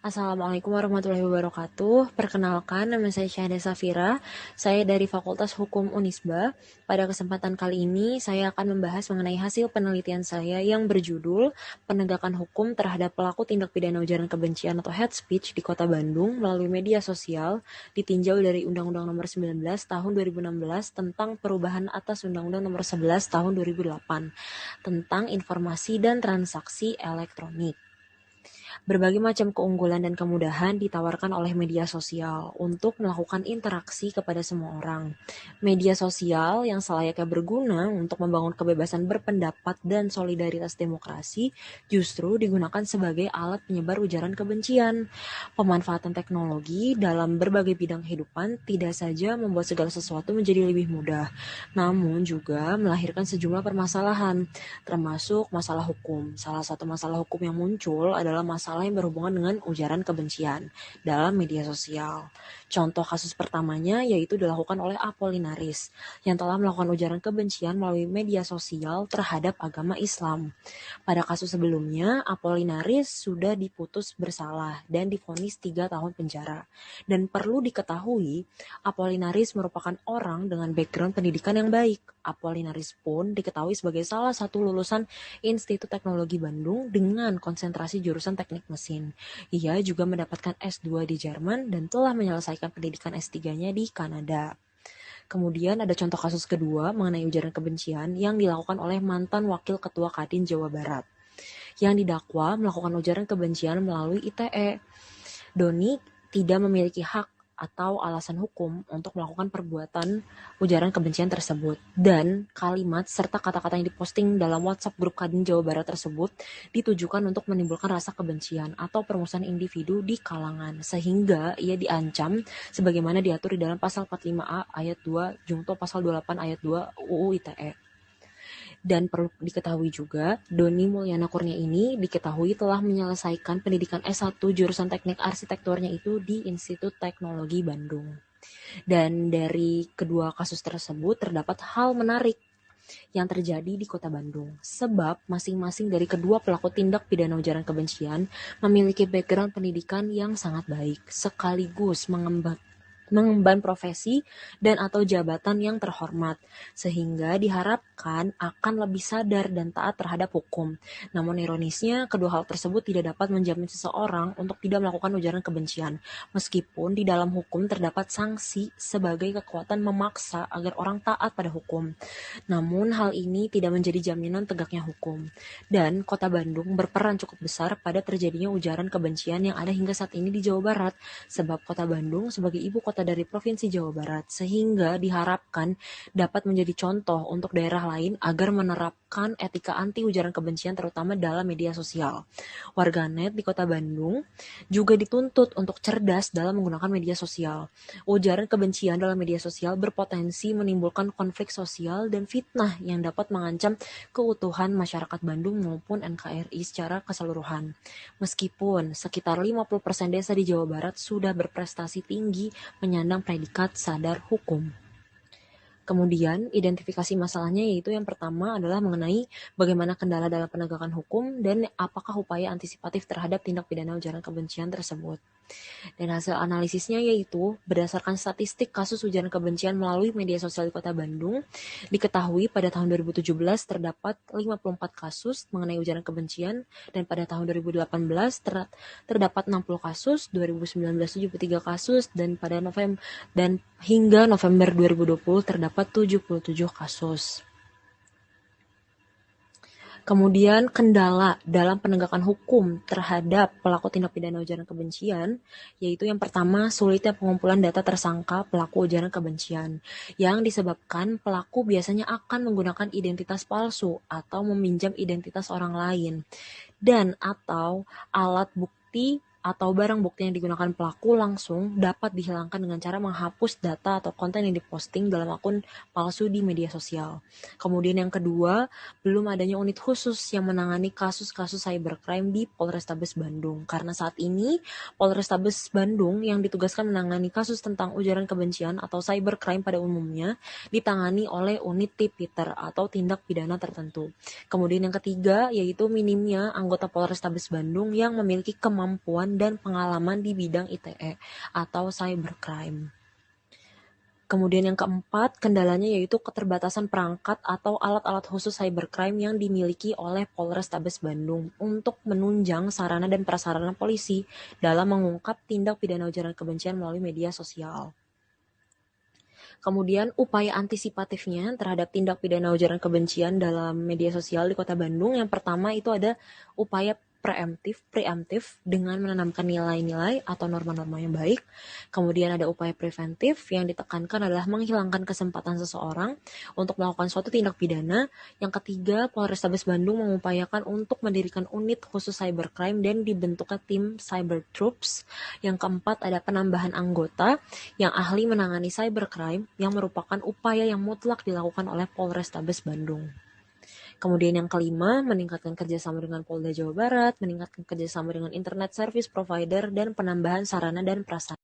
Assalamualaikum warahmatullahi wabarakatuh. Perkenalkan, nama saya Syahda Safira. Saya dari Fakultas Hukum Unisba. Pada kesempatan kali ini, saya akan membahas mengenai hasil penelitian saya yang berjudul Penegakan Hukum Terhadap Pelaku Tindak Pidana Ujaran Kebencian atau Hate Speech di Kota Bandung melalui media sosial, ditinjau dari Undang-Undang Nomor 19 Tahun 2016 tentang perubahan atas Undang-Undang Nomor 11 Tahun 2008 tentang informasi dan transaksi elektronik. Berbagai macam keunggulan dan kemudahan ditawarkan oleh media sosial untuk melakukan interaksi kepada semua orang. Media sosial yang selayaknya berguna untuk membangun kebebasan berpendapat dan solidaritas demokrasi justru digunakan sebagai alat penyebar ujaran kebencian. Pemanfaatan teknologi dalam berbagai bidang kehidupan tidak saja membuat segala sesuatu menjadi lebih mudah, namun juga melahirkan sejumlah permasalahan, termasuk masalah hukum. Salah satu masalah hukum yang muncul adalah masalah yang berhubungan dengan ujaran kebencian dalam media sosial. Contoh kasus pertamanya yaitu dilakukan oleh Apollinaris yang telah melakukan ujaran kebencian melalui media sosial terhadap agama Islam. Pada kasus sebelumnya, Apollinaris sudah diputus bersalah dan divonis 3 tahun penjara. Dan perlu diketahui, Apollinaris merupakan orang dengan background pendidikan yang baik. Apollinaris pun diketahui sebagai salah satu lulusan Institut Teknologi Bandung dengan konsentrasi jurusan teknik mesin. Ia juga mendapatkan S2 di Jerman dan telah menyelesaikan pendidikan S3-nya di Kanada. Kemudian ada contoh kasus kedua mengenai ujaran kebencian yang dilakukan oleh mantan Wakil Ketua Kadin Jawa Barat yang didakwa melakukan ujaran kebencian melalui ITE. Doni tidak memiliki hak atau alasan hukum untuk melakukan perbuatan ujaran kebencian tersebut. Dan kalimat serta kata-kata yang diposting dalam WhatsApp grup Kadin Jawa Barat tersebut ditujukan untuk menimbulkan rasa kebencian atau permusuhan individu di kalangan, sehingga ia diancam sebagaimana diatur di dalam pasal 45A ayat 2 Jungto pasal 28 ayat 2 UU ITE. Dan perlu diketahui juga, Doni Mulyana Kurnia ini diketahui telah menyelesaikan pendidikan S1 jurusan teknik arsitekturnya itu di Institut Teknologi Bandung. Dan dari kedua kasus tersebut terdapat hal menarik yang terjadi di Kota Bandung. Sebab masing-masing dari kedua pelaku tindak pidana ujaran kebencian memiliki background pendidikan yang sangat baik, sekaligus mengemban profesi dan atau jabatan yang terhormat, sehingga diharapkan akan lebih sadar dan taat terhadap hukum. Namun ironisnya, kedua hal tersebut tidak dapat menjamin seseorang untuk tidak melakukan ujaran kebencian, meskipun di dalam hukum terdapat sanksi sebagai kekuatan memaksa agar orang taat pada hukum. Namun hal ini tidak menjadi jaminan tegaknya hukum. Dan Kota Bandung berperan cukup besar pada terjadinya ujaran kebencian yang ada hingga saat ini di Jawa Barat, sebab Kota Bandung sebagai ibu kota dari Provinsi Jawa Barat, sehingga diharapkan dapat menjadi contoh untuk daerah lain agar menerapkan etika anti ujaran kebencian terutama dalam media sosial. Warganet di Kota Bandung juga dituntut untuk cerdas dalam menggunakan media sosial. Ujaran kebencian dalam media sosial berpotensi menimbulkan konflik sosial dan fitnah yang dapat mengancam keutuhan masyarakat Bandung maupun NKRI secara keseluruhan. Meskipun sekitar 50% desa di Jawa Barat sudah berprestasi tinggi menyandang predikat sadar hukum. Kemudian, identifikasi masalahnya yaitu yang pertama adalah mengenai bagaimana kendala dalam penegakan hukum dan apakah upaya antisipatif terhadap tindak pidana ujaran kebencian tersebut. Dan hasil analisisnya yaitu berdasarkan statistik kasus ujaran kebencian melalui media sosial di Kota Bandung, diketahui pada tahun 2017 terdapat 54 kasus mengenai ujaran kebencian dan pada tahun 2018 terdapat 60 kasus, 2019 73 kasus dan pada hingga November 2020 terdapat 77 kasus. Kemudian kendala dalam penegakan hukum terhadap pelaku tindak pidana ujaran kebencian, yaitu yang pertama sulitnya pengumpulan data tersangka pelaku ujaran kebencian, yang disebabkan pelaku biasanya akan menggunakan identitas palsu atau meminjam identitas orang lain, dan atau alat bukti atau barang bukti yang digunakan pelaku langsung dapat dihilangkan dengan cara menghapus data atau konten yang diposting dalam akun palsu di media sosial. Kemudian yang kedua, belum adanya unit khusus yang menangani kasus-kasus cybercrime di Polrestabes Bandung. Karena saat ini Polrestabes Bandung yang ditugaskan menangani kasus tentang ujaran kebencian atau cybercrime pada umumnya ditangani oleh unit Tipiter atau tindak pidana tertentu. Kemudian yang ketiga yaitu minimnya anggota Polrestabes Bandung yang memiliki kemampuan dan pengalaman di bidang ITE atau cybercrime. Kemudian yang keempat, kendalanya yaitu keterbatasan perangkat atau alat-alat khusus cybercrime yang dimiliki oleh Polrestabes Bandung untuk menunjang sarana dan prasarana polisi dalam mengungkap tindak pidana ujaran kebencian melalui media sosial. Kemudian upaya antisipatifnya terhadap tindak pidana ujaran kebencian dalam media sosial di Kota Bandung, yang pertama itu ada upaya preemptif dengan menanamkan nilai-nilai atau norma-norma yang baik. Kemudian ada upaya preventif yang ditekankan adalah menghilangkan kesempatan seseorang untuk melakukan suatu tindak pidana. Yang ketiga, Polrestabes Bandung mengupayakan untuk mendirikan unit khusus cybercrime dan dibentuknya tim cyber troops. Yang keempat, ada penambahan anggota yang ahli menangani cybercrime yang merupakan upaya yang mutlak dilakukan oleh Polrestabes Bandung. Kemudian yang kelima, meningkatkan kerjasama dengan Polda Jawa Barat, meningkatkan kerjasama dengan internet service provider, dan penambahan sarana dan prasarana.